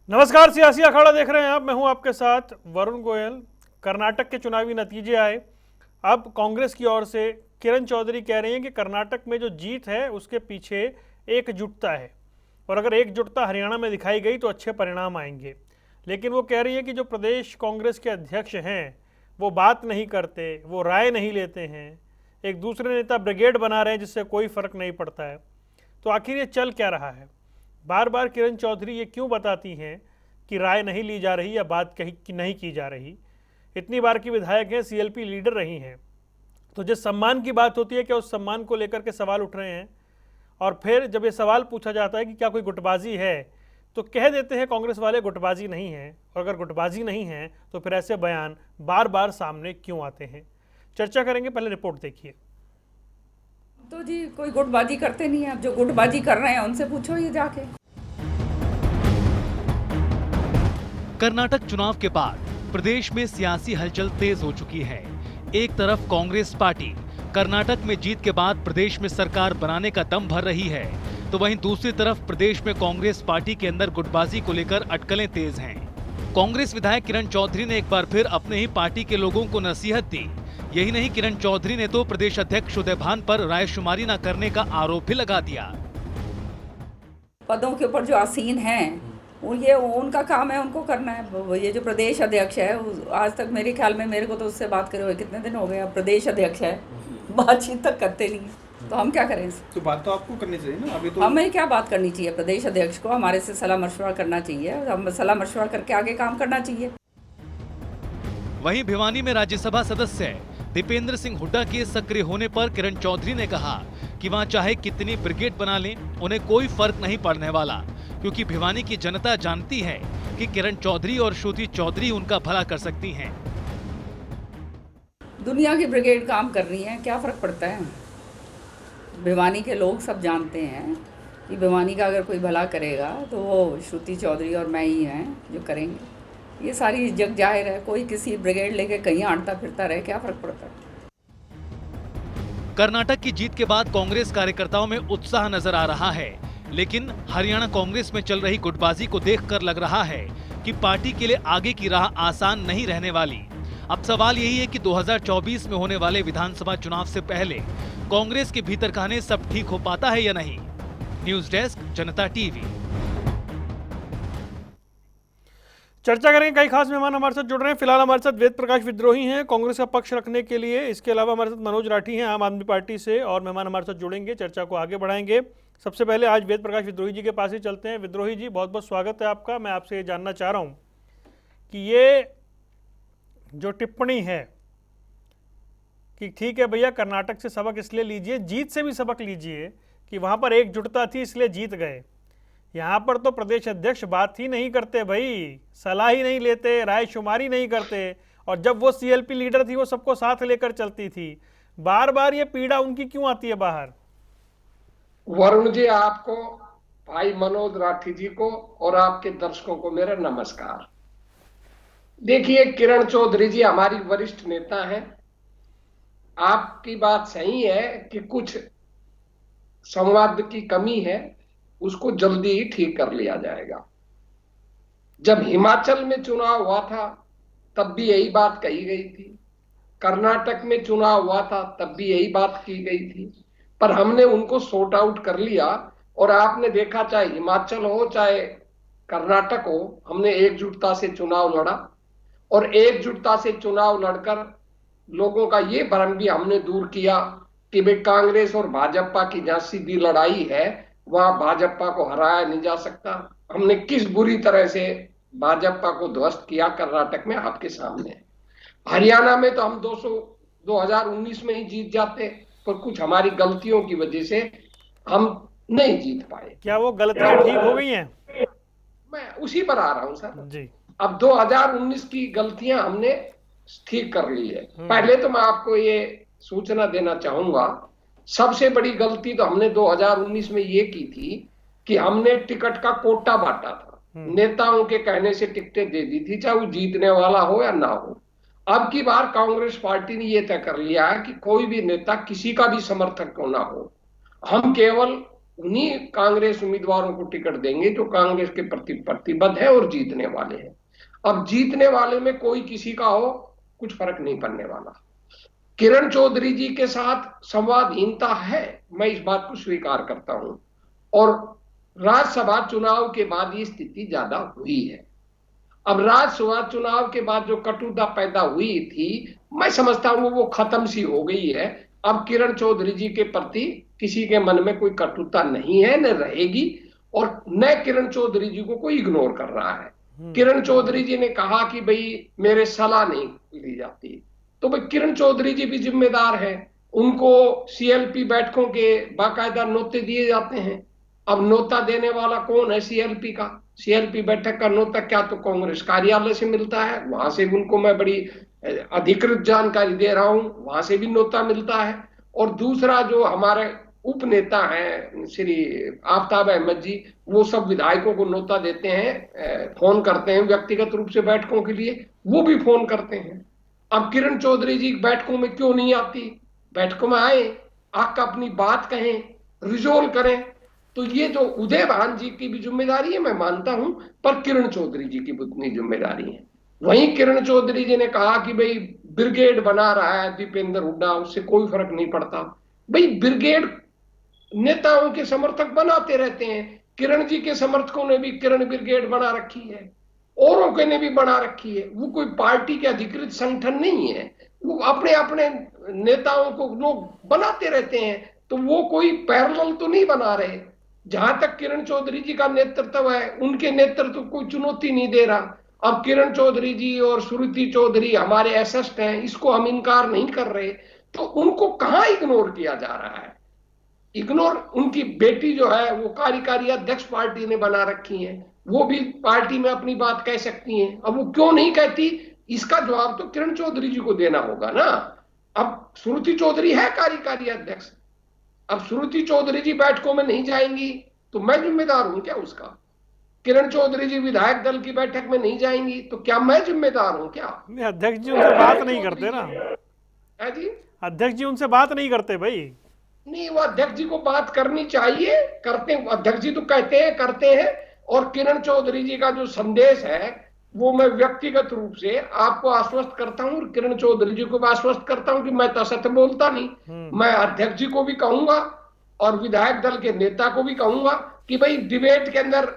नमस्कार, सियासी अखाड़ा देख रहे हैं आप। मैं हूं आपके साथ वरुण गोयल। कर्नाटक के चुनावी नतीजे आए। अब कांग्रेस की ओर से किरण चौधरी कह रही हैं कि कर्नाटक में जो जीत है उसके पीछे एकजुटता है, और अगर एकजुटता हरियाणा में दिखाई गई तो अच्छे परिणाम आएंगे। लेकिन वो कह रही है कि जो प्रदेश कांग्रेस के अध्यक्ष हैं वो बात नहीं करते, वो राय नहीं लेते हैं। एक दूसरे नेता ब्रिगेड बना रहे हैं जिससे कोई फर्क नहीं पड़ता है। तो आखिर ये चल क्या रहा है? बार बार किरण चौधरी ये क्यों बताती हैं कि राय नहीं ली जा रही या बात कहीं की नहीं की जा रही? इतनी बार की विधायक हैं, सीएलपी लीडर रही हैं, तो जिस सम्मान की बात होती है क्या उस सम्मान को लेकर के सवाल उठ रहे हैं? और फिर जब ये सवाल पूछा जाता है कि क्या कोई गुटबाजी है, तो कह देते हैं कांग्रेस वाले गुटबाजी नहीं है। और अगर गुटबाजी नहीं है तो फिर ऐसे बयान बार बार सामने क्यों आते हैं? चर्चा करेंगे, पहले रिपोर्ट देखिए। तो जी कोई गुटबाजी करते नहीं है। अब जो गुटबाजी कर रहे हैं उनसे पूछो ये जाके। कर्नाटक चुनाव के बाद प्रदेश में सियासी हलचल तेज हो चुकी है। एक तरफ कांग्रेस पार्टी कर्नाटक में जीत के बाद प्रदेश में सरकार बनाने का दम भर रही है, तो वहीं दूसरी तरफ प्रदेश में कांग्रेस पार्टी के अंदर गुटबाजी को लेकर अटकलें तेज हैं। कांग्रेस विधायक किरण चौधरी ने एक बार फिर अपने ही पार्टी के लोगों को नसीहत दी। यही नहीं, किरण चौधरी ने तो प्रदेश अध्यक्ष उदय भान पर रायशुमारी न करने का आरोप भी लगा दिया। पदों के ऊपर जो आसीन हैं ये उनका काम है, उनको करना है। ये जो प्रदेश अध्यक्ष है आज तक मेरे ख्याल में, मेरे को तो उससे बात करे हुए कितने दिन हो गए। अब प्रदेश अध्यक्ष है, बातचीत तक करते नहीं है, तो हम क्या करें? तो बात तो आपको करनी चाहिए ना। अभी तो हमें क्या बात करनी चाहिए? प्रदेश अध्यक्ष को हमारे से सलाह मशवरा करना चाहिए, हम सलाह मशवरा करके आगे काम करना चाहिए। वहीं भिवानी में राज्यसभा सदस्य दीपेंद्र सिंह हुड्डा के सक्रिय होने पर किरण चौधरी ने कहा कि वहां चाहे कितनी ब्रिगेड बना लें, उन्हें कोई फर्क नहीं पड़ने वाला, क्योंकि भिवानी की जनता जानती है कि किरण चौधरी और श्रुति चौधरी उनका भला कर सकती हैं। दुनिया की ब्रिगेड काम कर रही है, क्या फ़र्क पड़ता है? भिवानी के लोग सब जानते हैं कि भिवानी का अगर कोई भला करेगा तो वो श्रुति चौधरी और मैं ही हैं जो करेंगे। ये सारी जग जाहिर है। कोई किसी ब्रिगेड लेके कहीं आड़ता फिरता रहे, क्या फ़र्क पड़ता है? कर्नाटक की जीत के बाद कांग्रेस कार्यकर्ताओं में उत्साह नजर आ रहा है, लेकिन हरियाणा कांग्रेस में चल रही गुटबाजी को देखकर लग रहा है कि पार्टी के लिए आगे की राह आसान नहीं रहने वाली। अब सवाल यही है कि 2024 में होने वाले विधानसभा चुनाव से पहले कांग्रेस के भीतर कहने सब ठीक हो पाता है या नहीं। न्यूज डेस्क, जनता टीवी। चर्चा करेंगे, कई खास मेहमान हमारे साथ जुड़ रहे हैं। फिलहाल हमारे साथ वेद प्रकाश विद्रोही हैं कांग्रेस का पक्ष रखने के लिए। इसके अलावा हमारे साथ मनोज राठी हैं आम आदमी पार्टी से, और मेहमान हमारे साथ जुड़ेंगे, चर्चा को आगे बढ़ाएंगे। सबसे पहले आज वेद प्रकाश विद्रोही जी के पास ही चलते हैं। विद्रोही जी, बहुत बहुत स्वागत है आपका। मैं आपसे ये जानना चाह रहा हूँ कि ये जो टिप्पणी है कि ठीक है भैया, कर्नाटक से सबक इसलिए लीजिए, जीत से भी सबक लीजिए कि वहाँ पर एकजुटता थी इसलिए जीत गए। यहाँ पर तो प्रदेश अध्यक्ष बात ही नहीं करते भाई, सलाह ही नहीं लेते, राय शुमारी नहीं करते। और जब वो सीएलपी लीडर थी वो सबको साथ लेकर चलती थी। बार बार ये पीड़ा उनकी क्यों आती है बाहर? वरुण जी, आपको, भाई मनोज राठी जी को और आपके दर्शकों को मेरा नमस्कार। देखिए, किरण चौधरी जी हमारी वरिष्ठ नेता हैं। आपकी बात सही है कि कुछ संवाद की कमी है, उसको जल्दी ही ठीक कर लिया जाएगा। जब हिमाचल में चुनाव हुआ था तब भी यही बात कही गई थी, कर्नाटक में चुनाव हुआ था तब भी यही बात की गई थी, पर हमने उनको सॉर्ट आउट कर लिया। और आपने देखा, चाहे हिमाचल हो चाहे कर्नाटक हो, हमने एकजुटता से चुनाव लड़ा, और एकजुटता से चुनाव लड़कर लोगों का ये भ्रम भी हमने दूर किया कि भाई कांग्रेस और भाजपा की जहां सीधी लड़ाई है वहां भाजपा को हराया नहीं जा सकता। हमने किस बुरी तरह से भाजपा को ध्वस्त किया कर्नाटक में आपके सामने। हरियाणा में तो हम 2019 में ही जीत जाते, पर कुछ हमारी गलतियों की वजह से हम नहीं जीत पाए। क्या वो गलतियां ठीक हो गई हैं? मैं उसी पर आ रहा हूं सर जी। अब 2019 की गलतियां हमने ठीक कर ली है। पहले तो मैं आपको ये सूचना देना चाहूंगा, सबसे बड़ी गलती तो हमने 2019 में ये की थी कि हमने टिकट का कोटा बांटा था। नेताओं के कहने से टिकटें दे दी थी, चाहे वो जीतने वाला हो या ना हो। अब की बार कांग्रेस पार्टी ने यह तय कर लिया है कि कोई भी नेता किसी का भी समर्थक क्यों ना हो, हम केवल उन्हीं कांग्रेस उम्मीदवारों को टिकट देंगे जो कांग्रेस के प्रति प्रतिबद्ध है और जीतने वाले हैं। अब जीतने वाले में कोई किसी का हो, कुछ फर्क नहीं पड़ने वाला। किरण चौधरी जी के साथ संवादहीनता है, मैं इस बात को स्वीकार करता हूं, और राज्यसभा चुनाव के बाद ये स्थिति ज्यादा हुई है। अब राज्यसभा चुनाव के बाद जो कटुता पैदा हुई थी, मैं समझता हूं वो खत्म सी हो गई है। अब किरण चौधरी जी के प्रति किसी के मन में कोई कटुता नहीं है, न रहेगी, और न किरण चौधरी जी को कोई इग्नोर कर रहा है। किरण चौधरी जी ने कहा कि भाई मेरे सलाह नहीं ली जाती, तो भाई किरण चौधरी जी भी जिम्मेदार है, उनको सीएलपी बैठकों के बाकायदा नोते दिए जाते हैं। अब नोता देने वाला कौन है? सीएलपी का। सीएलपी बैठक का नोता क्या तो कांग्रेस कार्यालय से मिलता है, वहां से उनको मैं बड़ी अधिकृत जानकारी दे रहा हूं, वहां से भी नोता मिलता है। और दूसरा जो हमारे उप नेता हैं श्री आफ्ताब अहमद जी, वो सब विधायकों को नोता देते हैं, फोन करते हैं व्यक्तिगत रूप से बैठकों के लिए, वो भी फोन करते हैं। अब किरण चौधरी जी बैठकों में क्यों नहीं आती? बैठकों में आए, आकर अपनी बात कहें, रिजोल्व करें। तो ये जो उदय भान जी की भी जिम्मेदारी है मैं मानता हूं, पर किरण चौधरी जी की भी उतनी जिम्मेदारी है। वहीं किरण चौधरी जी ने कहा कि भाई ब्रिगेड बना रहा है दीपेंद्र हुड्डा, उससे कोई फर्क नहीं पड़ता। भाई ब्रिगेड नेताओं के समर्थक बनाते रहते हैं, किरण जी के समर्थकों ने भी किरण ब्रिगेड बना रखी है, औरों के ने भी बना रखी है। वो कोई पार्टी के अधिकृत संगठन नहीं है, वो अपने अपने नेताओं को लोग बनाते रहते हैं, तो वो कोई पैरेलल तो नहीं बना रहे। जहां तक किरण चौधरी जी का नेतृत्व है, उनके नेतृत्व को कोई चुनौती नहीं दे रहा। अब किरण चौधरी जी और श्रुति चौधरी हमारे एसेस्ट हैं, इसको हम इनकार नहीं कर रहे, तो उनको कहां इग्नोर किया जा रहा है? इग्नोर उनकी बेटी जो है वो कार्यकारी अध्यक्ष पार्टी ने बना रखी है, वो भी पार्टी में अपनी बात कह सकती हैं। अब वो क्यों नहीं कहती, इसका जवाब तो किरण चौधरी जी को देना होगा ना। अब श्रुति चौधरी है कार्यकारी अध्यक्ष, अब श्रुति चौधरी जी बैठकों में नहीं जाएंगी तो मैं जिम्मेदार हूं क्या उसका? किरण चौधरी जी विधायक दल की बैठक में नहीं जाएंगी तो क्या मैं जिम्मेदार हूं क्या? अध्यक्ष जी उनसे बात नहीं करते ना। है जी, अध्यक्ष जी उनसे बात नहीं करते भाई। नहीं, वो अध्यक्ष जी को बात करनी चाहिए, करते हैं अध्यक्ष जी तो कहते हैं, करते हैं। और किरण चौधरी जी का जो संदेश है वो मैं व्यक्तिगत रूप से आपको आश्वस्त करता हूं, और किरण चौधरी जी को भी आश्वस्त करता हूं कि मैं तो असत्य बोलता नहीं। मैं अध्यक्ष जी को भी कहूंगा और विधायक दल के नेता को भी कहूंगा कि भाई डिबेट के अंदर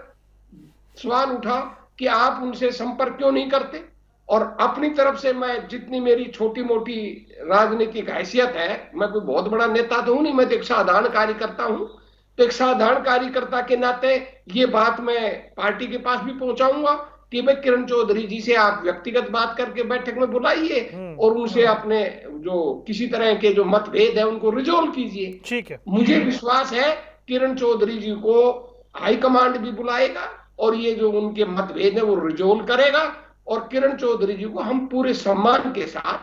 सवाल उठा कि आप उनसे संपर्क क्यों नहीं करते, और अपनी तरफ से मैं जितनी मेरी छोटी मोटी राजनीतिक हैसियत है, मैं कोई बहुत बड़ा नेता तो हूं नहीं, मैं तो एक साधारण कार्यकर्ता हूं, तो एक साधारण कार्यकर्ता के नाते ये बात मैं पार्टी के पास भी पहुंचाऊंगा कि भाई किरण चौधरी जी से आप व्यक्तिगत बात करके बैठक में बुलाइए और उनसे अपने जो किसी तरह के जो मतभेद है उनको रिजोल्व कीजिए। ठीक है, मुझे विश्वास है किरण चौधरी जी को हाईकमांड भी बुलाएगा और ये जो उनके मतभेद है वो रिजोल्व करेगा, और किरण चौधरी जी को हम पूरे सम्मान के साथ,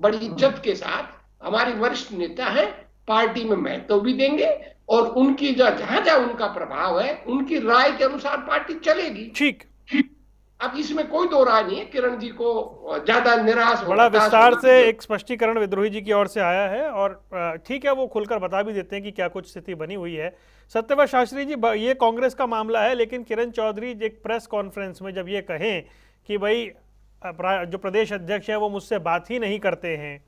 बड़ी इज्जत के साथ, हमारी वरिष्ठ नेता है, पार्टी में महत्व भी देंगे, और उनकी जहां जहां उनका प्रभाव है उनकी राय के अनुसार पार्टी चलेगी। ठीक। अब इसमें कोई दो राय नहीं है, किरण जी को ज्यादा निराश बड़ा विस्तार से एक स्पष्टीकरण विद्रोही जी की ओर से आया है, और ठीक है वो खुलकर बता भी देते हैं कि क्या कुछ स्थिति बनी हुई है। सत्यव्रत शास्त्री जी, ये कांग्रेस का मामला है, लेकिन किरण चौधरी एक प्रेस कॉन्फ्रेंस में जब ये कहें कि भाई जो प्रदेश अध्यक्ष हैं वो मुझसे बात ही नहीं करते हैं,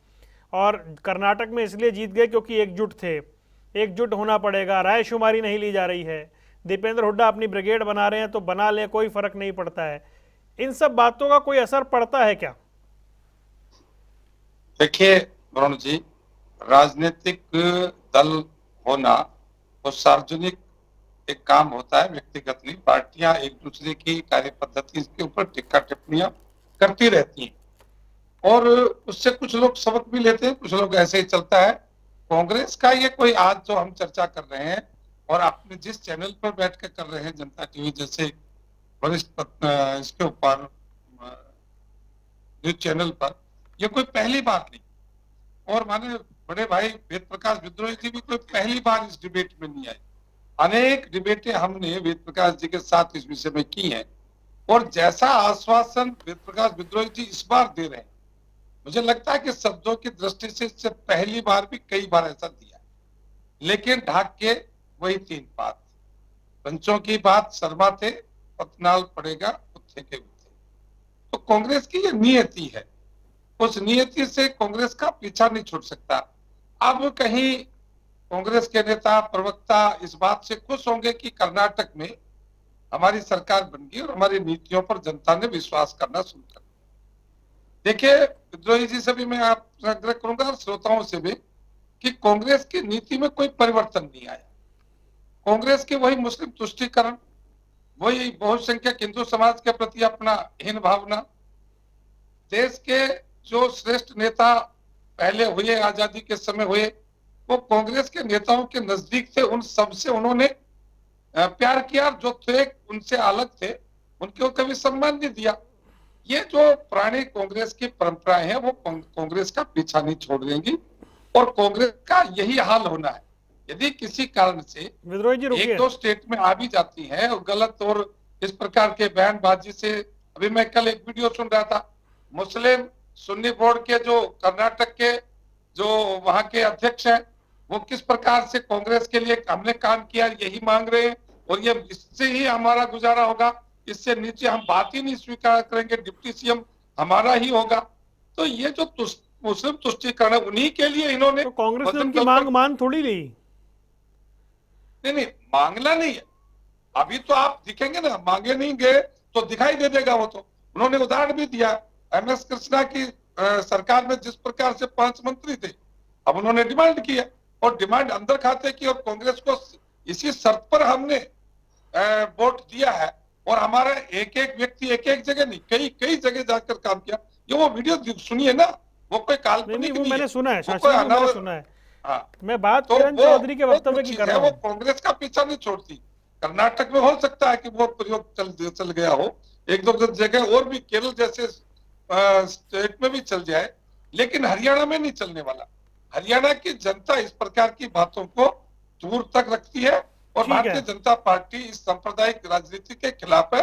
और कर्नाटक में इसलिए जीत गए क्योंकि एकजुट थे, एकजुट होना पड़ेगा, रायशुमारी नहीं ली जा रही है, दीपेंद्र हुड्डा अपनी ब्रिगेड बना रहे हैं तो बना लें, कोई फर्क नहीं पड़ता है, इन सब बातों का कोई असर पड़ता है क्या? देखिए वरुण जी, राजनीतिक दल होना वो सार्वजनिक एक काम होता है, व्यक्तिगत नहीं। पार्टियां एक दूसरे की कार्य पद्धति के ऊपर टिक्का टिप्पणियां करती रहती हैं और उससे कुछ लोग सबक भी लेते हैं, कुछ लोग ऐसे ही चलता है। कांग्रेस का ये कोई आज जो हम चर्चा कर रहे हैं और आपने जिस चैनल पर बैठ कर कर रहे हैं, जनता टीवी जैसे वरिष्ठ इसके ऊपर न्यूज चैनल पर, ये कोई पहली बात नहीं। और माने बड़े भाई वेद प्रकाश विद्रोही जी भी कोई पहली बार इस डिबेट में नहीं आए। अनेक डिबेटें हमने वेद प्रकाश जी के साथ इस विषय में की हैं, और जैसा आश्वासन वेद प्रकाश विद्रोही जी इस बार दे रहे हैं, मुझे लगता है कि शब्दों की दृष्टि से इससे पहली बार भी कई बार ऐसा दिया, लेकिन ढाक के वही 3 बात। पंचों की बात शर्मा थे, पतनाल पड़ेगा कुत्ते के उत्ते। तो कांग्रेस की ये नियति है, उस नियति से कांग्रेस का पीछा नहीं छूट सकता। अब कहीं कांग्रेस के नेता प्रवक्ता इस बात से खुश होंगे कि कर्नाटक में हमारी सरकार बन गई और हमारी नीतियों पर जनता ने विश्वास करना शुरू कर दिया। देखिए विद्रोही जी से भी मैं आपसे आग्रह करूंगा और श्रोताओं से भी कि कांग्रेस की नीति में कोई परिवर्तन नहीं आया। कांग्रेस की वही मुस्लिम तुष्टीकरण, वही बहुसंख्यक हिंदू समाज के प्रति अपना हीन भावना, देश के जो श्रेष्ठ नेता पहले हुए, आजादी के समय हुए, वो कांग्रेस के नेताओं के नजदीक थे, उन सबसे उन्होंने प्यार किया, जो थे उनसे अलग थे उनको कभी सम्मान नहीं दिया। ये जो पुरानी कांग्रेस की परंपराएं हैं वो कांग्रेस का पीछा नहीं छोड़ देंगी और कांग्रेस का यही हाल होना है। यदि किसी कारण से विद्रोही जी रुकिए, 1-2 स्टेट में आ भी जाती है और गलत और इस प्रकार के बयानबाजी से, अभी मैं कल एक वीडियो सुन रहा था, मुस्लिम सुन्नी बोर्ड के जो कर्नाटक के जो वहां के अध्यक्ष हैं वो किस प्रकार से कांग्रेस के लिए हमने काम किया यही मांग रहे हैं और ये इससे ही हमारा गुजारा होगा, इससे नीचे हम बात ही नहीं स्वीकार करेंगे, डिप्टी सीएम हमारा ही होगा। तो ये जो मुस्लिम तुष्टीकरण है उन्हीं के लिए इन्होंने तो कांग्रेस ने उनकी मांग मान थोड़ी ली। नहीं मांगना नहीं है, अभी तो आप दिखेंगे ना, मांगे नहीं गए तो दिखाई दे देगा वो। तो उन्होंने उदाहरण भी दिया, एमएस कृष्णा की सरकार में जिस प्रकार से 5 मंत्री थे, अब उन्होंने डिमांड की है और डिमांड अंदर खाते की, और कांग्रेस को इसी शर्त पर हमने वोट दिया है और हमारा एक एक व्यक्ति एक एक जगह नहीं कई जगह जाकर काम किया। ये वो वीडियो सुनिए ना, वो कोई काल्पनिक नहीं, वो मैंने सुना है, वो कोई मैंने सुना है। हाँ, मैं बात तो किरण चौधरी के वक्तव्य की कर रहा वो हूं। कांग्रेस का पीछा नहीं छोड़ती। कर्नाटक में हो सकता है कि वो प्रयोग चल गया हो, 1-2 जगह और भी केरल जैसे स्टेट में भी चल जाए, लेकिन हरियाणा में नहीं चलने वाला। हरियाणा की जनता इस प्रकार की बातों को दूर तक रखती है और भारतीय जनता पार्टी इस सांप्रदायिक राजनीति के खिलाफ है।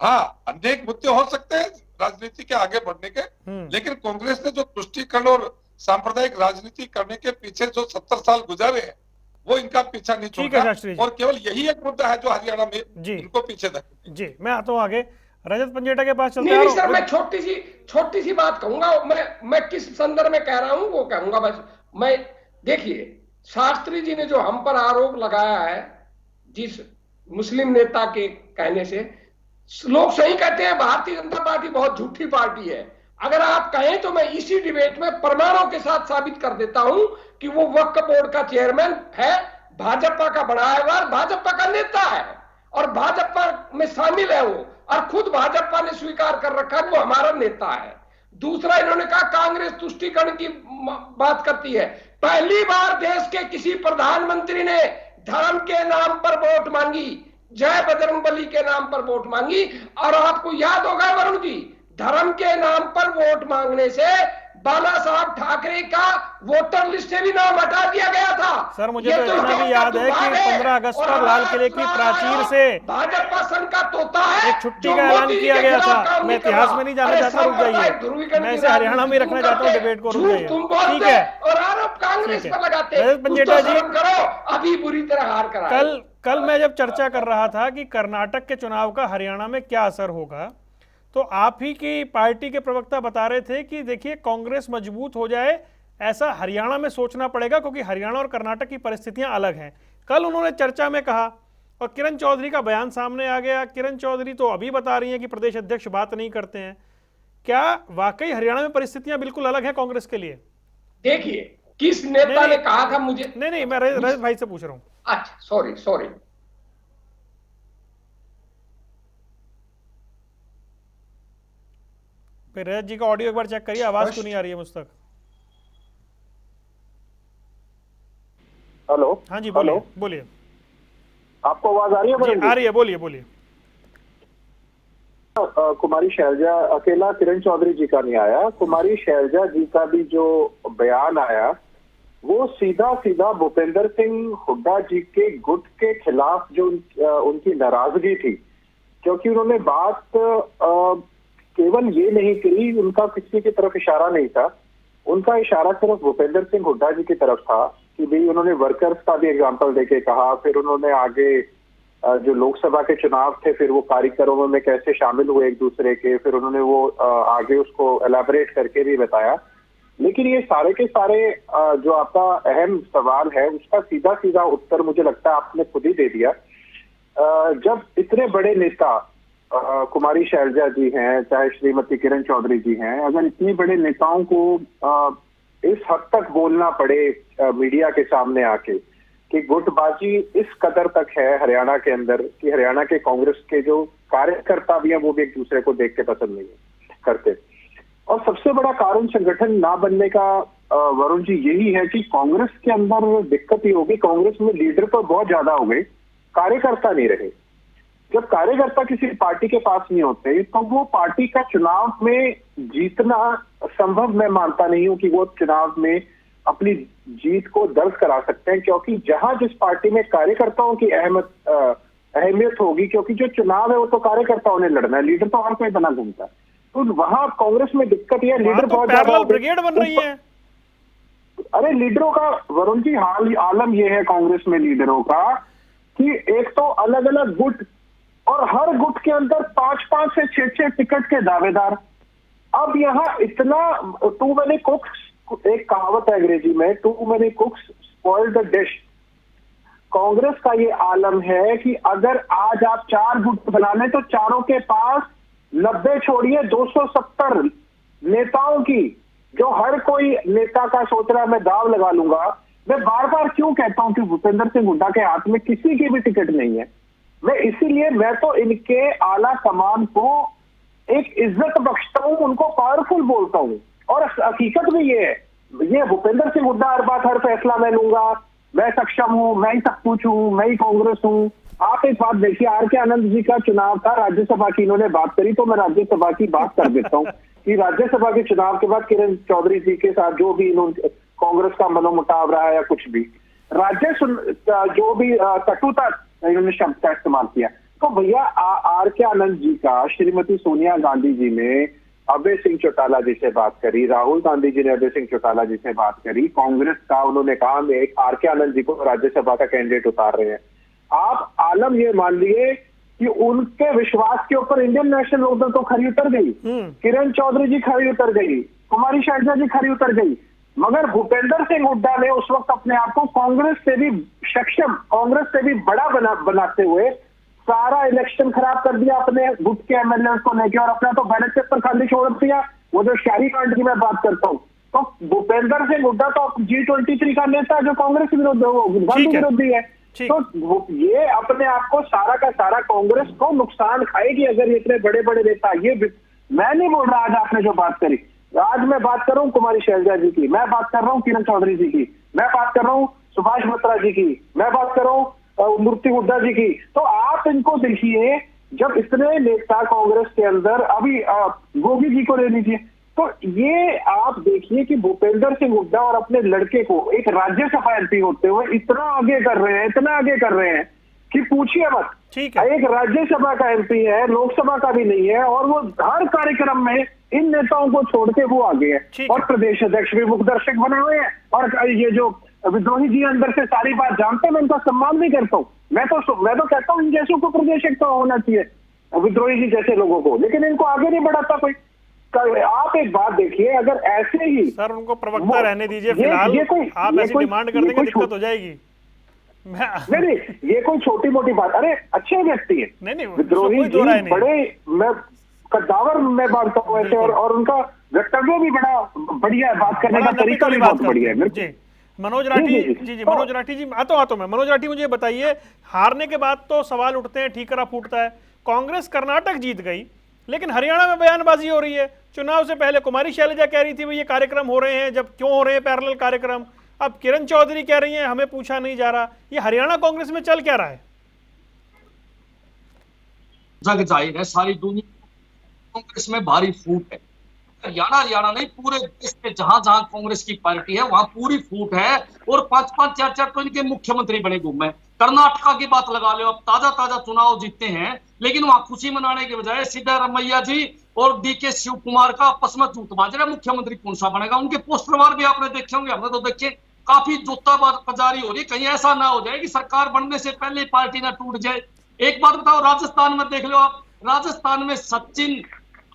हाँ, अनेक मुद्दे हो सकते हैं राजनीति के आगे बढ़ने के, लेकिन कांग्रेस ने जो तुष्टीकरण और सांप्रदायिक राजनीति करने के पीछे जो 70 साल गुजारे हैं वो इनका पीछा नहीं छोड़ा और केवल यही एक मुद्दा है जो हरियाणा में इनको पीछे धकेल। जी मैं आता हूँ आगे, रजत पंजेटा के पास चलते हैं। नहीं सर, मैं छोटी सी बात कहूंगा, मैं किस संदर्भ में कह रहा हूं वो कहूंगा बस। मैं देखिए, शास्त्री जी ने जो हम पर आरोप लगाया है जिस मुस्लिम नेता के कहने से, लोग सही कहते हैं भारतीय जनता पार्टी बहुत झूठी पार्टी है। अगर आप कहें तो मैं इसी डिबेट में प्रमाणों के साथ साबित कर देता हूं कि वो वक्फ बोर्ड का चेयरमैन है, भाजपा का बनाया हुआ, भाजपा का नेता है और भाजपा में शामिल है वो, और खुद भाजपा ने स्वीकार कर रखा है वो हमारा नेता है। दूसरा, इन्होंने कहा कांग्रेस तुष्टीकरण की बात करती है। पहली बार देश के किसी प्रधानमंत्री ने धर्म के नाम पर वोट मांगी, जय बजरंगबली के नाम पर वोट मांगी, और आपको याद होगा वरुण जी, धर्म के नाम पर वोट मांगने से बाला साहब ठाकरे का वोटर लिस्ट से भी नाम हटा दिया गया था। सर मुझे तो इतना भी याद है कि 15 अगस्त पर लाल किले की प्राचीर से भाजपा संघ का तोता है, एक छुट्टी का ऐलान किया गया था। मैं इतिहास में नहीं जाना चाहता, रुक जाइए, मैं इसे हरियाणा में रखना चाहता हूँ डिबेट को, रुक जाइए, ठीक है। और आरोप कांग्रेस पर लगाते हैं, पंजेटा जी करो, अभी बुरी तरह हार कर कल मैं जब चर्चा कर रहा था कि कर्नाटक के चुनाव का हरियाणा में क्या असर होगा, तो आप ही की पार्टी के प्रवक्ता बता रहे थे कि देखिए कांग्रेस मजबूत हो जाए ऐसा हरियाणा में सोचना पड़ेगा क्योंकि हरियाणा और कर्नाटक की परिस्थितियां अलग हैं। कल उन्होंने चर्चा में कहा और किरण चौधरी का बयान सामने आ गया। किरण चौधरी तो अभी बता रही हैं कि प्रदेश अध्यक्ष बात नहीं करते हैं। क्या वाकई हरियाणा में परिस्थितियां बिल्कुल अलग है कांग्रेस के लिए? देखिए, किस नेता ने कहा था मुझे, नहीं मैं रजत भाई से पूछ रहा हूं। अच्छा सॉरी रजत जी का ऑडियो एक बार चेक करिए, आवाज क्यों नहीं आ रही है मुझ तक? हेलो, हाँ जी बोलिए। आपको आवाज आ रही है? आ रही है, बोलिए। कुमारी शैलजा, अकेला किरण चौधरी जी का नहीं आया, कुमारी शैलजा जी का भी जो बयान आया वो सीधा भूपेंद्र सिंह हुड्डा जी के गुट के खिलाफ जो उनकी नाराजगी थी, क्योंकि उन्होंने बात केवल ये नहीं करी, उनका किसी की तरफ इशारा नहीं था, उनका इशारा सिर्फ भूपेंद्र सिंह हुड्डा जी की तरफ था कि भाई उन्होंने वर्कर्स का भी एग्जांपल देके कहा, फिर उन्होंने आगे जो लोकसभा के चुनाव थे फिर वो कार्यक्रमों में कैसे शामिल हुए एक दूसरे के, फिर उन्होंने वो आगे उसको एलैबोरेट करके भी बताया। लेकिन ये सारे के सारे जो आपका अहम सवाल है उसका सीधा सीधा उत्तर मुझे लगता है आपने खुद ही दे दिया। जब इतने बड़े नेता कुमारी शैलजा जी हैं, चाहे श्रीमती किरण चौधरी जी हैं, अगर इतने बड़े नेताओं को इस हद तक बोलना पड़े मीडिया के सामने आके कि गुटबाजी इस कदर तक है हरियाणा के अंदर कि हरियाणा के कांग्रेस के जो कार्यकर्ता भी हैं वो भी एक दूसरे को देख के पसंद नहीं करते। और सबसे बड़ा कारण संगठन ना बनने का वरुण जी यही है कि कांग्रेस के अंदर दिक्कत ही होगी, कांग्रेस में लीडर तो बहुत ज्यादा हो गए, कार्यकर्ता नहीं रहे। जब कार्यकर्ता किसी पार्टी के पास नहीं होते तो वो पार्टी का चुनाव में जीतना संभव मैं मानता नहीं हूं कि वो चुनाव में अपनी जीत को दर्ज करा सकते हैं, क्योंकि जहां जिस पार्टी में कार्यकर्ताओं की अहमियत होगी, क्योंकि जो चुनाव है वो तो कार्यकर्ताओं ने लड़ना है, लीडर तो हर कोई बना घूमता है। तो वहां कांग्रेस में दिक्कत यह लीडर बहुत ज्यादा ब्रिगेड बन रही है। अरे लीडरों का वरुण जी आलम यह है कांग्रेस में लीडरों का कि एक तो अलग अलग गुट और हर गुट के अंदर 5-5 से 6-6 टिकट के दावेदार। अब यहाँ इतना टू मैनी कुक्स, एक कहावत है अंग्रेजी में, too many cooks spoil the dish. Congress का ये आलम है कि अगर आज आप 4 गुट बना लें तो चारों के पास 90 छोड़िए 270 नेताओं की, जो हर कोई नेता का सोच रहा है मैं दाव लगा लूंगा। मैं बार बार क्यों कहता हूं कि भूपेंद्र सिंह हुड्डा के हाथ में किसी की भी टिकट नहीं है। मैं तो इनके आला कमान को एक इज्जत बख्शता हूं, उनको पावरफुल बोलता हूं। और हकीकत भी ये है, ये भूपेंद्र सिंह हुड्डा हर बात हर फैसला मैं लूंगा, मैं सक्षम हूं, मैं ही सब कुछ हूं, मैं ही कांग्रेस हूं। आप एक बात देखिए, आर के आनंद जी का चुनाव था, राज्यसभा की इन्होंने बात करी, तो मैं राज्यसभा की बात कर देता हूं कि राज्यसभा के चुनाव के बाद किरण चौधरी जी के साथ जो भी इन्होंने कांग्रेस का मनोमुटाव रहा है या कुछ भी जो भी कटुता इन्होंने शब्द का इस्तेमाल किया, तो भैया आर के आनंद जी का श्रीमती सोनिया गांधी जी ने अभय सिंह चौटाला जी से बात करी, राहुल गांधी जी ने अभय सिंह चौटाला जी से बात करी, कांग्रेस का उन्होंने कहा मैं आर के आनंद जी को राज्यसभा का कैंडिडेट उतार रहे हैं। आप आलम ये मान लिए कि उनके विश्वास के ऊपर इंडियन नेशनल लोकदल तो खरी उतर गई, किरण चौधरी जी खरी उतर गई, कुमारी शैलजा जी खरी उतर गई, मगर भूपेंद्र सिंह हुड्डा ने उस वक्त अपने आप को कांग्रेस से भी सक्षम, कांग्रेस से भी बड़ा बनाते हुए सारा इलेक्शन खराब कर दिया अपने गुट के एमएलए को लेकर, और अपना तो बैलेट पेपर खाली छोड़ दिया। वो जो शहरी कांड की मैं बात करता हूँ, तो भूपेंद्र सिंह हुड्डा तो G23 का नेता जो कांग्रेस विरोध गांधी विरोधी है। तो ये अपने आप को सारा का सारा कांग्रेस को नुकसान खाएगी अगर ये इतने बड़े बड़े नेता, ये मैं नहीं बोल रहा आज आपने जो बात करी, आज मैं बात कर रहा हूँ कुमारी शैलजा जी की, मैं बात कर रहा हूँ किरण चौधरी जी की, मैं बात कर रहा हूँ सुभाष बत्रा जी की, मैं बात कर रहा हूँ मूर्ति हुड्डा जी की। तो आप इनको देखिए, जब इतने नेता कांग्रेस के अंदर, अभी गोगी जी को ले लीजिए, तो ये आप देखिए कि भूपेंद्र सिंह हुड्डा और अपने लड़के को एक राज्यसभा एमपी होते हुए इतना आगे कर रहे हैं, इतना आगे कर रहे हैं कि पूछिए मत। ठीक है, एक राज्यसभा का एमपी है, लोकसभा का भी नहीं है, और वो हर कार्यक्रम में इन नेताओं को छोड़ के वो आगे है, और प्रदेश अध्यक्ष भी मुख्य दर्शक बने हुए हैं। और ये जो विद्रोही जी अंदर से सारी बात जानते हैं, मैं उनका सम्मान भी करता हूँ। मैं तो कहता हूँ इन जैसों को प्रदेश तो होना चाहिए, विद्रोही जी जैसे लोगों को, लेकिन इनको आगे नहीं बढ़ाता कोई। आप एक बात देखिए, अगर ऐसे ही सर उनको प्रवक्ता रहने दीजिए फिलहाल, आप ऐसी डिमांड कर देंगे दिक्कत हो जाएगी। नहीं, ये कोई छोटी मोटी बात, अरे अच्छे व्यक्ति है, नहीं विद्रोही जी बड़े, मैं कद्दावर मैं मानता हूँ ऐसे, और उनका वक्तव्य भी बड़ा बढ़िया है, बात करने का तरीका भी बहुत बढ़िया है। मनोज राठी जी, मनोज राठी जी आता मैं। मनोज राठी मुझे बताइए, हारने के बाद तो सवाल उठते हैं, ठीकरा फूटता है। कांग्रेस कर्नाटक जीत गई, लेकिन हरियाणा में बयानबाजी हो रही है। चुनाव से पहले कुमारी शैलजा कह रही थी भाई ये कार्यक्रम हो रहे हैं, जब क्यों हो रहे हैं पैरेलल कार्यक्रम। अब किरण चौधरी कह रही हैं हमें पूछा नहीं जा रहा। ये हरियाणा कांग्रेस में चल क्या रहा है? जग जाहिर है, सारी दुनिया कांग्रेस में भारी फूट है। हरियाणा नहीं, पूरे देश में जहां जहां कांग्रेस की पार्टी है वहां पूरी फूट है, और 5-5 4-4 तो इनके मुख्यमंत्री बने घूमे। कर्नाटका की बात लगा लो, अब ताजा चुनाव जीते हैं, लेकिन वहां खुशी मनाने के बजाय सिद्धारमैया जी और DK शिव कुमार का आपस में झूठ बाज रहा। मुख्यमंत्री कौन सा बनेगा? उनके पोस्टर वार भी आपने देखे होंगे, हमने तो देखे। काफी जूता बाजारी हो रही, कहीं ऐसा ना हो जाए कि सरकार बनने से पहले ही पार्टी ना टूट जाए। एक बात बताओ, राजस्थान में देख लो आप, राजस्थान में सचिन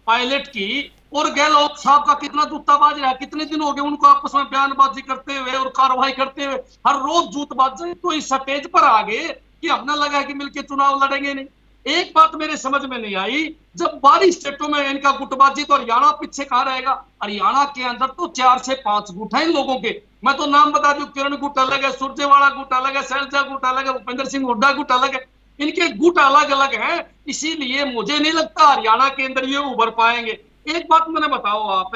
पायलट की और गहलोत साहब का कितना जूताबाजी रहा, कितने दिन हो गए उनको आपस में बयानबाजी करते हुए और कार्रवाई करते हुए, हर रोज जूतबाजी। तो इस स्टेज पर आ गए कि हमने लगा कि मिलकर चुनाव लड़ेंगे नहीं। एक बात मेरे समझ में नहीं आई, जब 12 स्टेटों में इनका गुटबाजी, तो हरियाणा पीछे कहां रहेगा? हरियाणा के अंदर तो 4 से 5 गुट है इन लोगों के। मैं तो नाम बता दूं, किरण गुट अलग है, सुरजेवाला गुट अलग है, शैलजा गुट अलग है, भूपेंद्र सिंह हुड्डा गुट अलग है, इनके गुट अलग अलग है। इसीलिए मुझे नहीं लगता हरियाणा के अंदर ये उभर पाएंगे। एक बात मैंने बताओ आप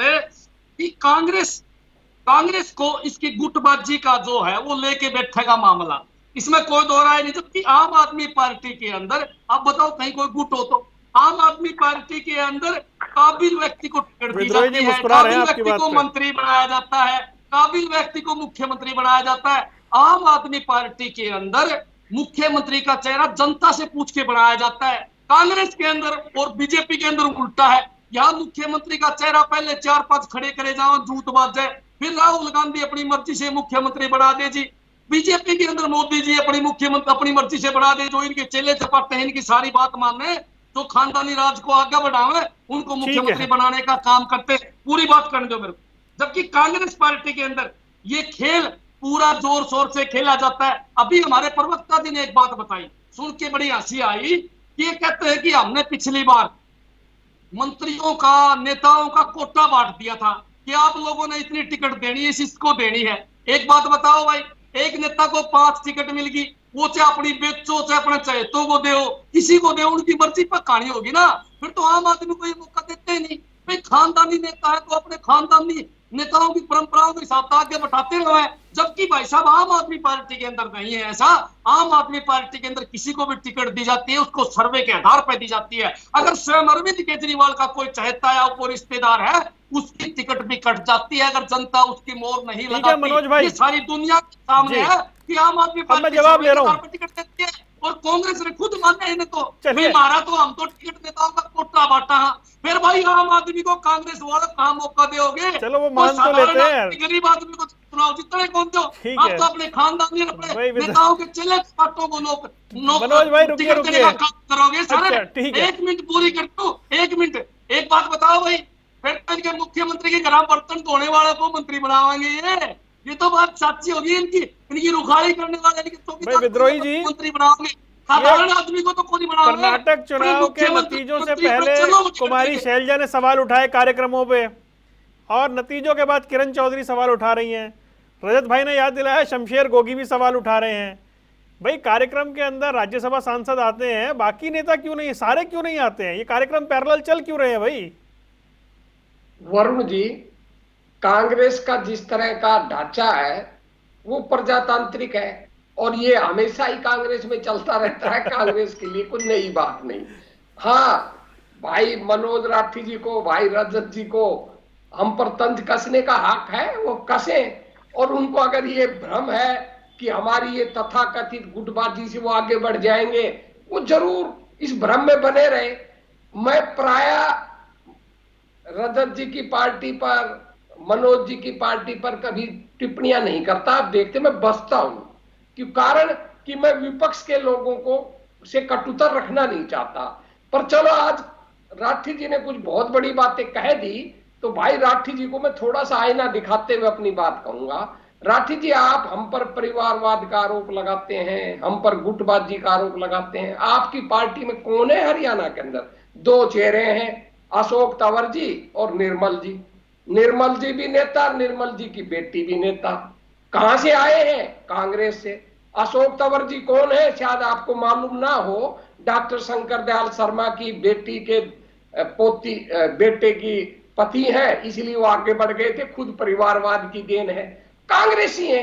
कि कांग्रेस को इसकी गुटबाजी का जो है वो लेके बैठेगा मामला, इसमें कोई दो राय नहीं। जबकि आम आदमी पार्टी के अंदर, आप बताओ कहीं कोई गुट हो तो आम आदमी पार्टी के अंदर काबिल व्यक्ति को टिकट दी जाती है, काबिल व्यक्ति को मंत्री बनाया जाता है, काबिल व्यक्ति को मुख्यमंत्री बनाया जाता है। आम आदमी पार्टी के अंदर मुख्यमंत्री का चेहरा जनता से पूछ के बनाया जाता है। कांग्रेस के अंदर और बीजेपी के अंदर उल्टा है, यहाँ मुख्यमंत्री का चेहरा पहले 4-5 खड़े करे जाओ, जूतबाज है, फिर राहुल गांधी अपनी मर्जी से मुख्यमंत्री बना दे जी। बीजेपी के अंदर मोदी जी अपनी मर्जी से बना दे, जो इनके चेले चपाटे हैं, इनकी सारी बात माने, जो खानदानी राज को आगे बढ़ावे, उनको मुख्यमंत्री बनाने का काम करते। पूरी बात करने दो मेरे को। जबकि कांग्रेस पार्टी के अंदर ये खेल पूरा जोर शोर से खेला जाता है। अभी हमारे प्रवक्ता जी ने एक बात बताई, सुन के बड़ी हंसी आई, कि ये कहते हैं कि हमने पिछली बार मंत्रियों का, नेताओं का कोटा बांट दिया था कि आप लोगों ने इतनी टिकट देनी है, इसको देनी है। एक बात बताओ भाई, एक नेता को 5 टिकट मिल गई, वो चाहे अपनी बेचो चाहे अपने चहेतों को दे, किसी को दे, उनकी मर्जी पर कहानी होगी ना। फिर तो आम आदमी को ये मौका देते ही नहीं। भाई खानदानी नेता है तो अपने खानदानी नेताओं की परंपराओं के हिसाब आगे बढ़ाते रहे। जबकि भाई साहब आम आदमी पार्टी के अंदर नहीं है ऐसा। आम आदमी पार्टी के अंदर किसी को भी टिकट दी जाती है, उसको सर्वे के आधार पर दी जाती है। अगर स्वयं अरविंद केजरीवाल का कोई चाहता या कोई रिश्तेदार है, उसकी टिकट भी कट जाती है अगर जनता उसकी मोहर नहीं लगाती। मनोज भाई, ये सारी दुनिया के सामने है कि आम आदमी पार्टी जवाब ले रहा हूं, टिकट देती है और कांग्रेस ने खुद माना है इन्हें तो मारा, तो हम तो टिकट नेताओं का कोटा बांटा। फिर भाई आम आदमी को कांग्रेस वाले कहां मौका दोगे? चलो वो मान तो लेते हैं, गरीब आदमी को चुनाव जितने कौन दो, आप तो अपने खानदानी अपने नेताओं के चले पाटों को मनोज भाई रुकिए करोगे सर। 1 मिनट पूरी कर दो, 1 मिनट। एक बात बताओ भाई, फिर इनके मुख्यमंत्री के घर बर्तन धोने वाले को मंत्री बनावाएंगे? ये तो बात सच्ची होगी। इनकी रुखाड़ी करने वाले विद्रोही जी मंत्री बनाओगे, साधारण आदमी को तो कोई बनाओगे। कर्नाटक चुनाव के नतीजों से पहले कुमारी शैलजा ने सवाल उठाए कार्यक्रमों पे, और नतीजों के बाद किरण चौधरी सवाल उठा रही हैं। रजत भाई ने याद दिलाया, शमशेर गोगी भी सवाल उठा रहे हैं। भाई कार्यक्रम के अंदर राज्यसभा सांसद आते हैं, बाकी नेता क्यों नहीं, सारे क्यों नहीं आते हैं? ये कार्यक्रम पैरेलल चल क्यों रहे हैं भाई? वरुण जी, कांग्रेस का जिस तरह का ढांचा है वो प्रजातांत्रिक है, और ये हमेशा ही कांग्रेस में चलता रहता है। कांग्रेस के लिए कोई नई बात नहीं। हाँ, भाई मनोज राठी जी को, भाई रजत जी को हम पर तंज कसने का हक है, वो कसे। और उनको अगर ये भ्रम है कि हमारी ये तथाकथित गुटबाजी से वो आगे बढ़ जाएंगे, वो जरूर इस भ्रम में बने रहे। मैं प्राय रजत जी की पार्टी पर, मनोज जी की पार्टी पर कभी टिप्पणियां नहीं करता। आप देखते मैं बसता हूं, क्यों? कारण कि मैं विपक्ष के लोगों को से कटुतर रखना नहीं चाहता। पर चलो, आज राठी जी ने कुछ बहुत बड़ी बातें कह दी, तो भाई राठी जी को मैं थोड़ा सा आईना दिखाते हुए अपनी बात कहूंगा। राठी जी, आप हम पर परिवारवाद का आरोप लगाते हैं, हम पर गुटबाजी का आरोप लगाते हैं। आपकी पार्टी में कौन है हरियाणा के अंदर? 2 चेहरे हैं, अशोक तंवर जी और निर्मल जी। निर्मल जी भी नेता, निर्मल जी की बेटी भी नेता। कहां से आए हैं? कांग्रेस से। अशोक तंवर जी कौन है? शायद आपको मालूम ना हो, डॉक्टर शंकर दयाल शर्मा की बेटी के बेटे की पति है, इसलिए वो आगे बढ़ गए थे। खुद परिवारवाद की देन है, कांग्रेसी है।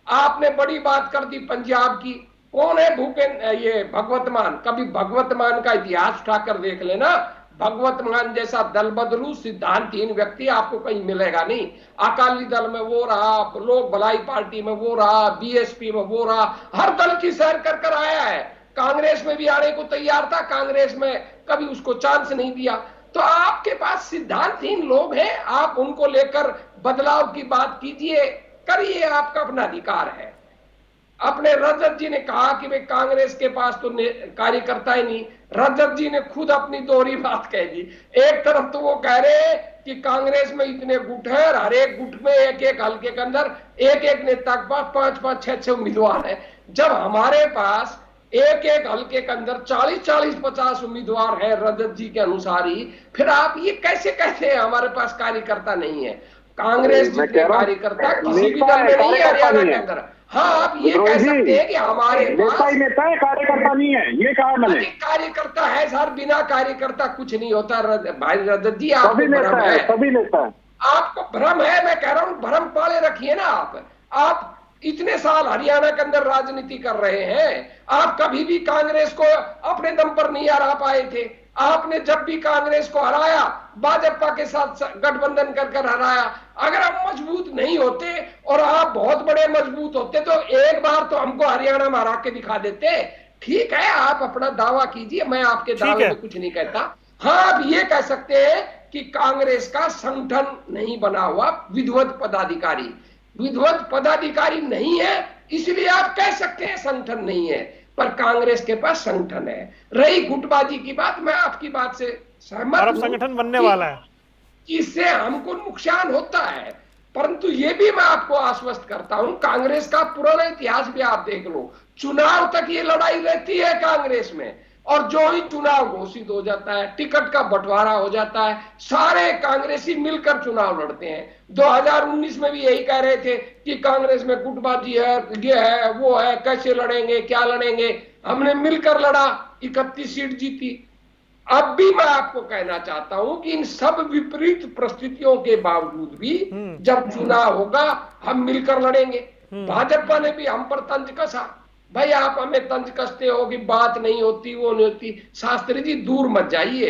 आपने बड़ी बात कर दी पंजाब की। कौन है ये भगवत मान? कभी भगवत मान का इतिहास उठाकर देख लेना। भगवत मान जैसा दल बदलू सिद्धांतहीन व्यक्ति आपको कहीं मिलेगा नहीं। अकाली दल में वो रहा, लोक भलाई पार्टी में वो रहा, बीएसपी में वो रहा, हर दल की सैर कर कर आया है। कांग्रेस में भी आने को तैयार था, कांग्रेस में कभी उसको चांस नहीं दिया। तो आपके पास सिद्धांतहीन लोग हैं, आप उनको लेकर बदलाव की बात कीजिए। करिए, आपका अपना अधिकार है। अपने रजत जी ने कहा कि भाई कांग्रेस के पास तो कार्यकर्ता ही नहीं। रजत जी ने खुद अपनी दोहरी बात कह दी। एक तरफ तो वो कह रहे कि कांग्रेस में इतने गुट है और हर एक गुट में एक एक हल्के के अंदर एक एक नेता के पास 5-5, 6-6 उम्मीदवार है। जब हमारे पास एक एक हल्के के अंदर 40-40, 50 उम्मीदवार है रजत जी के अनुसार ही, फिर आप ये कैसे कहते हैं हमारे पास कार्यकर्ता नहीं है? कांग्रेस जितने कार्यकर्ता किसी भी दल में नहीं है हरियाणा के अंदर। हाँ, आप ये कह सकते हैं कि हमारे पास नेता है, कार्यकर्ता नहीं है, ये कहा मैंने। कार्यकर्ता है सर, बिना कार्यकर्ता कुछ नहीं होता। भाई रजत जी, आपको भ्रम है, सभी नेता है, आपको भ्रम है। मैं कह रहा हूँ भ्रम पाले रखिए ना। आप इतने साल हरियाणा के अंदर राजनीति कर रहे हैं, आप कभी भी कांग्रेस को अपने दम पर नहीं हरा पाए थे। आपने जब भी कांग्रेस को हराया, भाजपा के साथ गठबंधन कर हराया। अगर आप मजबूत नहीं होते और आप बहुत बड़े मजबूत होते तो एक बार तो हमको हरियाणा में हरा के दिखा देते। ठीक है, आप अपना दावा कीजिए, मैं आपके दावे में कुछ नहीं कहता। हाँ, आप ये कह सकते हैं कि कांग्रेस का संगठन नहीं बना हुआ, विधिवत पदाधिकारी नहीं है, इसलिए आप कह सकते हैं संगठन नहीं है। पर कांग्रेस के पास संगठन है। रही गुटबाजी की बात, मैं आपकी बात से सहमत हूं, संगठन बनने वाला है, इससे हमको नुकसान होता है। परंतु ये भी मैं आपको आश्वस्त करता हूं, कांग्रेस का पुराना इतिहास भी आप देख लो, चुनाव तक ये लड़ाई रहती है कांग्रेस में। और जो ही चुनाव घोषित हो जाता है, टिकट का बंटवारा हो जाता है, सारे कांग्रेसी मिलकर चुनाव लड़ते हैं। 2019 में भी यही कह रहे थे कि कांग्रेस में गुटबाजी है, ये है, वो है, कैसे लड़ेंगे, क्या लड़ेंगे। हमने मिलकर लड़ा, 31 सीट जीती। अब भी मैं आपको कहना चाहता हूं कि इन सब विपरीत परिस्थितियों के बावजूद भी जब चुनाव होगा हम मिलकर लड़ेंगे। भाजपा ने भी हम पर तंज कसा। भाई, आप हमें तंज कसते हो कि बात नहीं होती, वो नहीं होती। शास्त्री जी, दूर मत जाइए।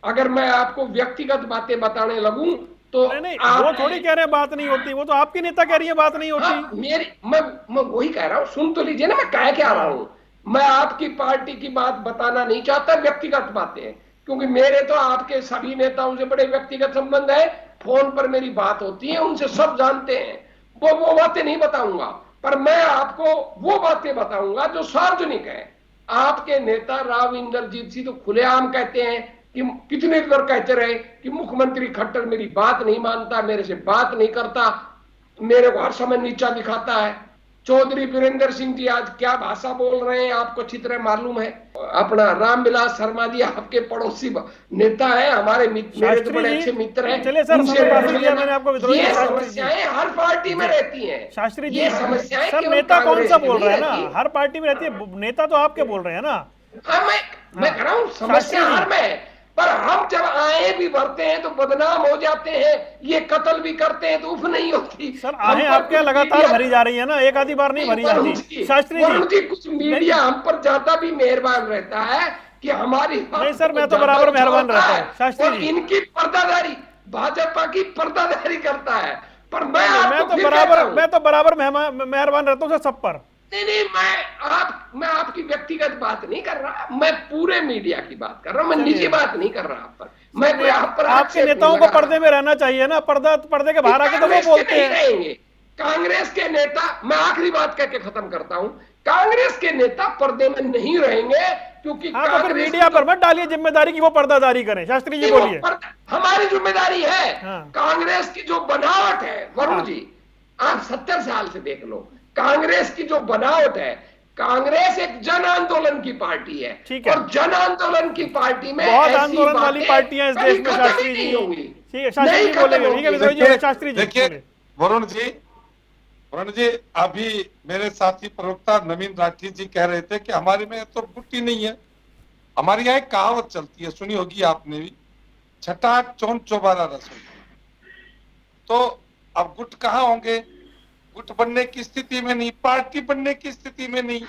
अगर मैं आपको व्यक्तिगत बातें बताने लगूं तो नहीं, वो थोड़ी कह रहे हैं बात नहीं होती, वो तो आपकी नेता कह रही है बात नहीं होती। मैं वही कह रहा हूं, सुन तो लीजिए ना, मैं कह क्या रहा हूं। मैं आपकी पार्टी की बात बताना नहीं चाहता, व्यक्तिगत बातें, क्योंकि मेरे तो आपके सभी नेताओं से बड़े व्यक्तिगत संबंध है। फोन पर मेरी बात होती है, उनसे सब जानते हैं। वो बातें नहीं बताऊंगा, पर मैं आपको वो बातें बताऊंगा जो सार्वजनिक है। आपके नेता राव इंद्रजीत सिंह तो खुलेआम कहते हैं कि कितने बार कहते रहे कि मुख्यमंत्री खट्टर मेरी बात नहीं मानता, मेरे से बात नहीं करता, मेरे को हर समय नीचा दिखाता है। चौधरी वीरेंद्र सिंह जी आज क्या भाषा बोल रहे हैं आपको अच्छी तरह मालूम है। अपना रामविलास शर्मा जी आपके पड़ोसी नेता है, हमारे मेरे तो बड़े अच्छे मित्र हैं। चलिए सर, मैंने आपको ये समस्याएं हर पार्टी में रहती हैं। शास्त्री जी, ये समस्याएं सर नेता कौन सा बोल रहा है ना, हर पार्टी में रहती है, नेता तो आपके बोल रहे हैं ना। हाँ, मैं कह रहा हूँ समस्या हर में, पर हम जब आए भी भरते हैं तो बदनाम हो जाते हैं, ये कत्ल भी करते हैं तो उफ नहीं होती। सर आए आपके लगातार भरी जा रही है ना, एक आधी बार नहीं भरी जाती। शास्त्री जी, कुछ मीडिया हम पर ज्यादा भी मेहरबान रहता है कि हमारी नहीं सर, मैं तो बराबर मेहरबान रहता हूँ शास्त्री जी। इनकी पर्दादारी, भाजपा की पर्दादारी करता है। पर मैं तो बराबर मेहरबान रहता हूँ सब पर। नहीं, मैं आपकी व्यक्तिगत बात नहीं कर रहा, मैं पूरे मीडिया की बात कर रहा हूं, मैं निजी बात नहीं कर रहा आप पर। मैं कोई आप पर आपके नेताओं को पर्दे में रहना चाहिए ना, पर्दे के बाहर आके तो वो बोलते हैं। कांग्रेस के नेता, मैं आखिरी बात करके खत्म करता हूं, कांग्रेस के नेता पर्दे में नहीं रहेंगे, क्योंकि हाँ, तो फिर मीडिया पर मत डालिए जिम्मेदारी की वो पर्दादारी करें। शास्त्री जी बोलिए। हमारी जिम्मेदारी है। हाँ। कांग्रेस की जो बनावट है वरुण जी, आप 70 साल से देख लो, कांग्रेस की जो बनावट है, कांग्रेस एक जन आंदोलन की पार्टी है। और जन आंदोलन की पार्टी में बहुत आंदोलन वाली पार्टियां इस देश में शास्त्री जी होंगी। ठीक है, शास्त्री जी बोलेंगे। ठीक है विद्रोही जी, शास्त्री जी देखिए वरुण जी, अभी मेरे साथी प्रवक्ता नवीन राठी जी कह रहे थे कि हमारे में तो गुट्टी नहीं है। हमारे यहाँ एक कहावत चलती है, सुनी होगी आपने भी, छठा चौन चौबारा रसोई। तो अब गुट कहाँ होंगे? गुट बनने की स्थिति में नहीं, पार्टी बनने की स्थिति में नहीं।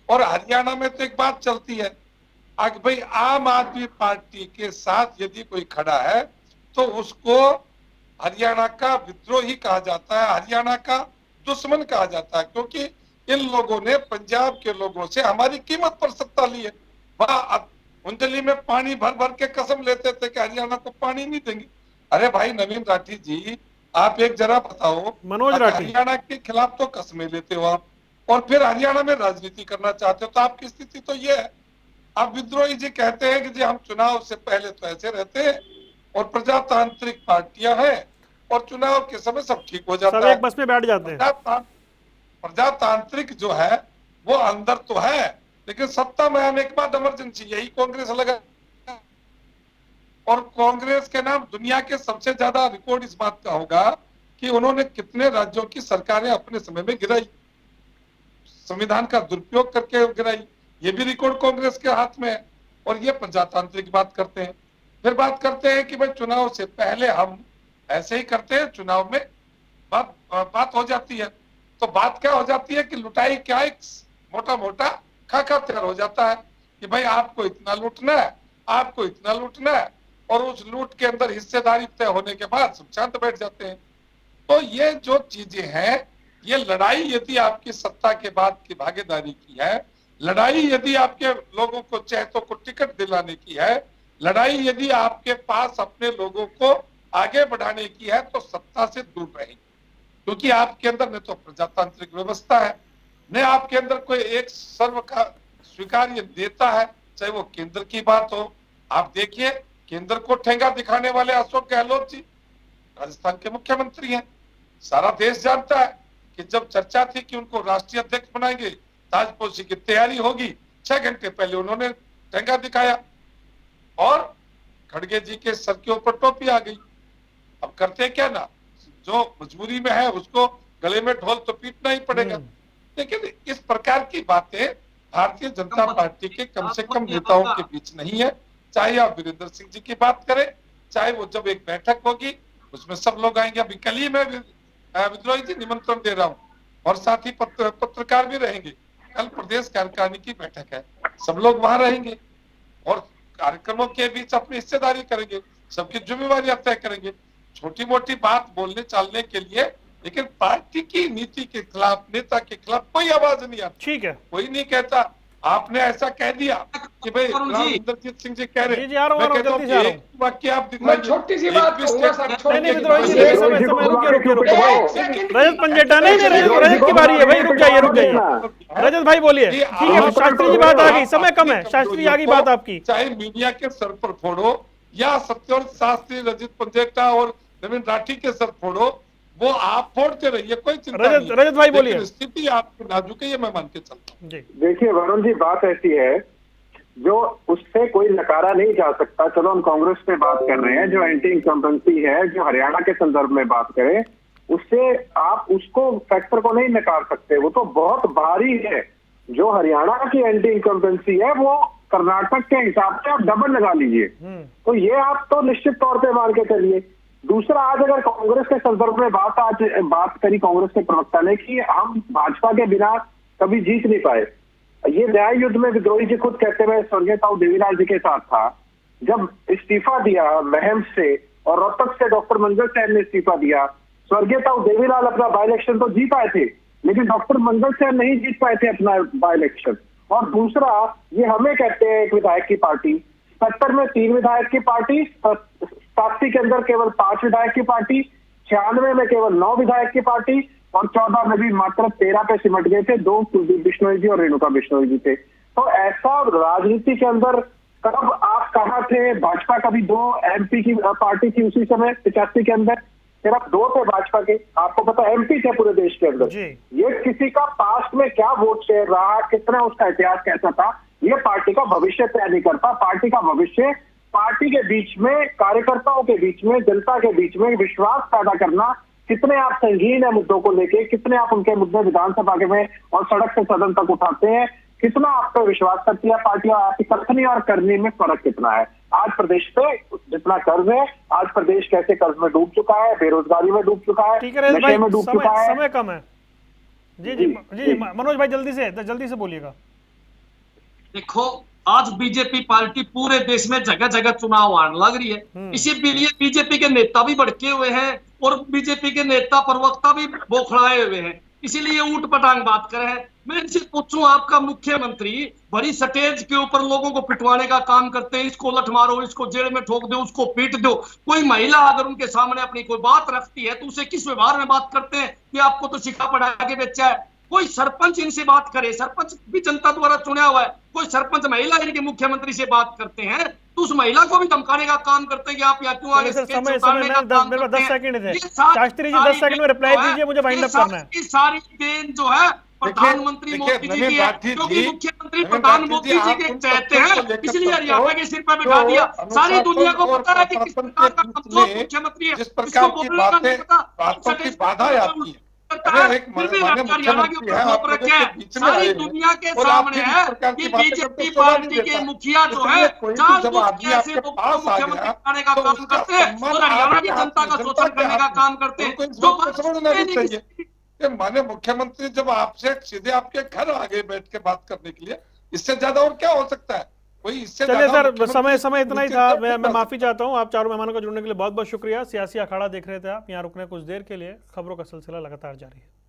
और हरियाणा में तो एक बात चलती है, आज भाई आम आदमी पार्टी के साथ यदि कोई खड़ा है तो उसको हरियाणा का विद्रोही कहा जाता है, हरियाणा का दुश्मन कहा जाता है, क्योंकि इन लोगों ने पंजाब के लोगों से हमारी कीमत पर सत्ता ली है। वहां उंजली में पानी भर भर के कसम लेते थे कि हरियाणा को पानी नहीं देंगे। अरे भाई नवीन राठी जी, आप एक जरा बताओ, मनोज अगर राठी। हरियाणा के खिलाफ तो कस्में लेते हो आप, और फिर हरियाणा में राजनीति करना चाहते हो, तो आपकी स्थिति तो ये है। अब विद्रोही जी कहते हैं कि जी हम चुनाव से पहले तो ऐसे रहते हैं और प्रजातांत्रिक पार्टियां हैं और चुनाव के समय सब ठीक हो जाता सब है। एक बस में बैठ जाते हैं। प्रजातांत्रिक जो है वो अंदर तो है, लेकिन सत्ता में आने के बाद इमरजेंसी, यही कांग्रेस लगा। और कांग्रेस के नाम दुनिया के सबसे ज्यादा रिकॉर्ड इस बात का होगा कि उन्होंने कितने राज्यों की सरकारें अपने समय में गिराई, संविधान का दुरुपयोग करके गिराई, ये भी रिकॉर्ड कांग्रेस के हाथ में है। और ये प्रजातांत्रिक बात करते हैं। फिर बात करते हैं कि भाई चुनाव से पहले हम ऐसे ही करते हैं, चुनाव में बात हो जाती है। तो बात क्या हो जाती है कि लुटाई क्या, एक मोटा मोटा खाका तैयार हो जाता है कि भाई आपको इतना लूटना है, आपको इतना लूटना है, और उस लूट के अंदर हिस्सेदारी तय होने के बाद सब शांत बैठ जाते हैं। तो ये जो चीजें हैं, ये लड़ाई यदि आपकी सत्ता के बाद की भागीदारी की है, लड़ाई यदि आपके लोगों को चहेतों को टिकट दिलाने की है, लड़ाई यदि आपके पास अपने लोगों को आगे बढ़ाने की है, तो सत्ता से दूर रहेंगे। क्योंकि आपके अंदर न तो प्रजातांत्रिक व्यवस्था है, न आपके अंदर कोई एक सर्व का स्वीकार्य नेता है, चाहे वो केंद्र की बात हो। आप देखिए, केंद्र को ठेंगा दिखाने वाले अशोक गहलोत जी राजस्थान के मुख्यमंत्री हैं। सारा देश जानता है कि जब चर्चा थी कि उनको राष्ट्रीय अध्यक्ष बनाएंगे, ताजपोशी की तैयारी होगी, 6 घंटे पहले उन्होंने ठेंगा दिखाया और खड़गे जी के सर के ऊपर टोपी आ गई। अब करते क्या ना, जो मजबूरी में है उसको गले में ढोल तो पीटना ही पड़ेगा। लेकिन इस प्रकार की बातें भारतीय जनता पार्टी के कम से कम नेताओं के बीच नहीं है। चाहे आप वीरेंद्र सिंह जी की बात करें, चाहे वो जब एक बैठक होगी उसमें सब लोग आएंगे। अभी कल ही मैं विद्रोही जी निमंत्रण दे रहा हूँ, और साथ ही पत्रकार भी रहेंगे। कल प्रदेश कार्यकारिणी की बैठक है, सब लोग वहां रहेंगे और कार्यक्रमों के बीच अपनी हिस्सेदारी करेंगे, सबकी जिम्मेवारी तय करेंगे। छोटी मोटी बात बोलने चालने के लिए, लेकिन पार्टी की नीति के खिलाफ, नेता के खिलाफ कोई आवाज नहीं आती। ठीक है, कोई नहीं कहता आपने ऐसा कह दिया कि भाई इंद्रजीत सिंह जी कह रहे हैं, मैं कहता हूं कि एक वाक्य आप मैं छोटी सी बात कहूंगा सर, नहीं विद्रोही जी, रजत पंजेटा, नहीं रजत की बारी है भाई, रुक जाइए रजत भाई बोलिए। ठीक है, शास्त्री जी बात आ गई, समय कम है, शास्त्री आ गई बात आपकी। चाहे मीडिया के सर पर फोड़ो या सत्यव्रत शास्त्री, रजत पंजेटा और नवीन राठी के सर फोड़ो, वो आप फोड़ते रहिए, कोई चिंता नहीं। रजत भाई बोलिए। स्थिति आपकी नाजुक है, ये मैं मान के चलता हूँ। देखिए वरुण जी, बात ऐसी है जो उससे कोई नकारा नहीं जा सकता। चलो हम कांग्रेस पे बात कर रहे हैं, जो एंटी इनकम्बेंसी है, जो हरियाणा के संदर्भ में बात करें, उससे आप उसको फैक्टर को नहीं नकार सकते। वो तो बहुत भारी है। जो हरियाणा की एंटी इनकम्बेंसी है वो कर्नाटक के हिसाब से आप डबल लगा लीजिए, तो ये आप तो निश्चित तौर पे मान के चलिए। दूसरा, आज अगर कांग्रेस के संदर्भ में बात करी कांग्रेस के प्रवक्ता ने कि हम भाजपा के बिना कभी जीत नहीं पाए, ये न्याय युद्ध में विद्रोही जी खुद कहते हुए स्वर्गीय ताऊ देवीलाल जी के साथ था। जब इस्तीफा दिया महम से और रोहतक से डॉक्टर मंगल सेन ने इस्तीफा दिया, स्वर्गीय ताऊ देवीलाल अपना बाई इलेक्शन तो जीत आए थे, लेकिन डॉक्टर मंगल सेन नहीं जीत पाए थे अपना बाई इलेक्शन। और दूसरा, ये हमें कहते हैं एक विधायक की पार्टी, 70 में 3 विधायक की पार्टी, 87 के अंदर केवल 5 विधायक की पार्टी, 96 में केवल 9 विधायक की पार्टी, और 14 में भी मात्र 13 पे सिमट गए थे, 2 कुलदीप बिश्नोई जी और रेणुका बिश्नोई जी थे। तो ऐसा राजनीति के अंदर कब आप कहाँ थे? भाजपा कभी 2 MP की पार्टी थी उसी समय 85 के अंदर, सिर्फ 2 थे भाजपा के, आपको पता MP थे पूरे देश के अंदर। ये किसी का पास्ट में क्या वोट शेयर रहा, कितना उसका इतिहास कैसा था, ये पार्टी का भविष्य तय नहीं करता। पार्टी का भविष्य पार्टी के बीच में, कार्यकर्ताओं के बीच में, जनता के बीच में विश्वास पैदा करना, कितने आप संगीन है मुद्दों को लेके, कितने आप उनके मुद्दे विधानसभा के में और सड़क से सदन तक उठाते हैं, कितना आप पे विश्वास करती है पार्टी, और आपकी कथनी और करनी में फर्क कितना है। आज प्रदेश पे जितना कर्ज है, आज प्रदेश कैसे कर्ज में डूब चुका है, बेरोजगारी में डूब चुका है, नशे में डूब चुका है। समय कम है। जी मनोज भाई जल्दी से बोलिएगा। देखो, आज बीजेपी पार्टी पूरे देश में जगह जगह चुनाव आने लग रही है। इसीलिए बीजेपी के नेता भी भड़के हुए हैं और बीजेपी के नेता प्रवक्ता भी बौखलाए हुए हैं। इसीलिए ऊट पटांग बात कर रहे हैं। मैं इनसे पूछूं, आपका मुख्यमंत्री बड़ी स्टेज के ऊपर लोगों को पिटवाने का काम करते हैं, इसको लठ मारो, इसको जेल में ठोक दो, उसको पीट दो। कोई महिला अगर उनके सामने अपनी कोई बात रखती है तो उसे किस व्यवहार में बात करते हैं कि आपको तो सिखा पढ़ा के बेचा है। कोई सरपंच इनसे बात करे, सरपंच भी जनता द्वारा चुना हुआ है, कोई सरपंच महिला इनके मुख्यमंत्री से बात करते हैं तो उस महिला को भी धमकाने का काम करते हैं कि आप यहाँ क्यों आगे सर, स्केच समय उतारने का काम मेरे पास करते 10 हैं। सेकंड थे। ये सारी- शास्त्री जी 10 सेकंड में रिप्लाई दीजिए, मुझे वाइंड अप करना है। ये सारी देन जो है प्रधानमंत्री देखिए, मोदी जी नवीन की है, राठी क्योंकि जी, मुख्यमंत्री नवीन प्रधान राठी मोदी जी, जी आप के उन चाहते तथ्यों हैं, को लेकर इसलिए तथ्यों हरियाणा के सिर पर जो बिठा दिया। सारी अनुशासन दुनिया को और पता है कि किस प्रशासन प्रकार का के बीच कमजोर में मुख्यमंत्री है, जिस इसको प्रकार की बोलने का नहीं पता, बातों की सटेज बाधा पर आती है। करता अगर है, एक फिर भी माननीय हरियाणा के मुख्यमंत्री ऊपर है, थोप आप लोगों रखे के हैं। बीच में सारी आए दुनिया के हैं और सामने आपकी है इस प्रकार कि की बातें बीजेपी करते शोभा नहीं पार्टी के देता। मुखिया जो इसलिए है कोई भी चार जब आदमी ऐसे आपके लोगों को पास आ मुख्यमंत्री गया बनाने का तो काम उसका करते हैं सम्मान और हरियाणा की आपके हाथ जनता में, का जनता शोषण के करने का हाथ में। काम करते हैं। उनको इस जो बात को बात समझना भी नहीं चाहिए कि माननीय मुख्यमंत्री जब आपसे सीधे आपके घर आगे बैठ के बात करने के लिए, इससे ज्यादा और क्या हो सकता है? कोई इससे चलिए ज्यादा सर, मुख्यमंत्री समय इतना ही नीचे था। क्यों मैं नहीं माफी चाहता हूं आप चारों मेहमानों का जुड़ने के लिए। बहुत बहुत शुक्रिया। सियासी अखाड़ा देख रहे थे आप, यहाँ रुकने कुछ देर के लिए। खबरों का सिलसिला लगातार जारी है।